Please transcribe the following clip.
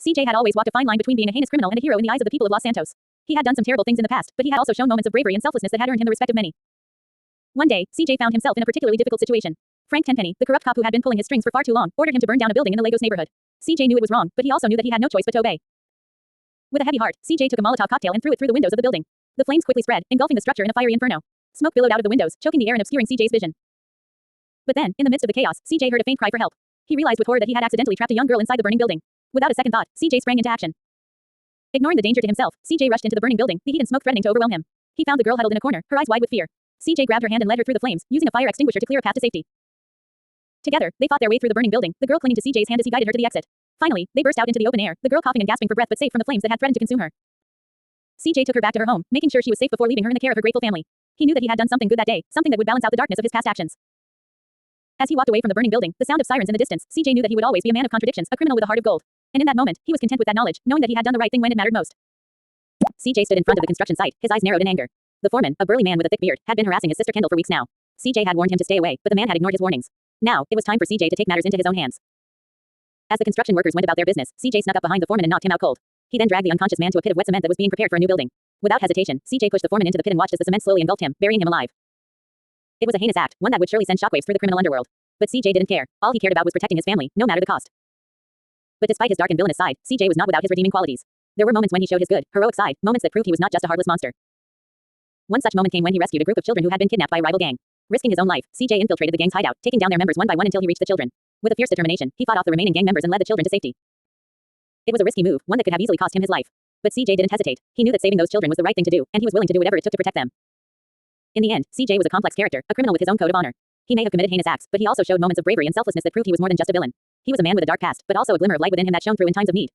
CJ had always walked a fine line between being a heinous criminal and a hero in the eyes of the people of Los Santos. He had done some terrible things in the past, but he had also shown moments of bravery and selflessness that had earned him the respect of many. One day, CJ found himself in a particularly difficult situation. Frank Tenpenny, the corrupt cop who had been pulling his strings for far too long, ordered him to burn down a building in the Lagos neighborhood. CJ knew it was wrong, but he also knew that he had no choice but to obey. With a heavy heart, CJ took a Molotov cocktail and threw it through the windows of the building. The flames quickly spread, engulfing the structure in a fiery inferno. Smoke billowed out of the windows, choking the air and obscuring CJ's vision. But then, in the midst of the chaos, CJ heard a faint cry for help. He realized with horror that he had accidentally trapped a young girl inside the burning building. Without a second thought, CJ sprang into action. Ignoring the danger to himself, CJ rushed into the burning building, the heat and smoke threatening to overwhelm him. He found the girl huddled in a corner, her eyes wide with fear. CJ grabbed her hand and led her through the flames, using a fire extinguisher to clear a path to safety. Together, they fought their way through the burning building, the girl clinging to CJ's hand as he guided her to the exit. Finally, they burst out into the open air, the girl coughing and gasping for breath but safe from the flames that had threatened to consume her. CJ took her back to her home, making sure she was safe before leaving her in the care of her grateful family. He knew that he had done something good that day, something that would balance out the darkness of his past actions. As he walked away from the burning building, the sound of sirens in the distance, CJ knew that he would always be a man of contradictions, a criminal with a heart of gold. And in that moment, he was content with that knowledge, knowing that he had done the right thing when it mattered most. CJ stood in front of the construction site, his eyes narrowed in anger. The foreman, a burly man with a thick beard, had been harassing his sister Kendall for weeks now. CJ had warned him to stay away, but the man had ignored his warnings. Now, it was time for CJ to take matters into his own hands. As the construction workers went about their business, CJ snuck up behind the foreman and knocked him out cold. He then dragged the unconscious man to a pit of wet cement that was being prepared for a new building. Without hesitation, CJ pushed the foreman into the pit and watched as the cement slowly engulfed him, burying him alive. It was a heinous act, one that would surely send shockwaves through the criminal underworld. But CJ didn't care. All he cared about was protecting his family, no matter the cost. But despite his dark and villainous side, CJ was not without his redeeming qualities. There were moments when he showed his good, heroic side, moments that proved he was not just a heartless monster. One such moment came when he rescued a group of children who had been kidnapped by a rival gang. Risking his own life, CJ infiltrated the gang's hideout, taking down their members one by one until he reached the children. With a fierce determination, he fought off the remaining gang members and led the children to safety. It was a risky move, one that could have easily cost him his life. But CJ didn't hesitate. He knew that saving those children was the right thing to do, and he was willing to do whatever it took to protect them. In the end, CJ was a complex character, a criminal with his own code of honor. He may have committed heinous acts, but he also showed moments of bravery and selflessness that proved he was more than just a villain. He was a man with a dark past, but also a glimmer of light within him that shone through in times of need.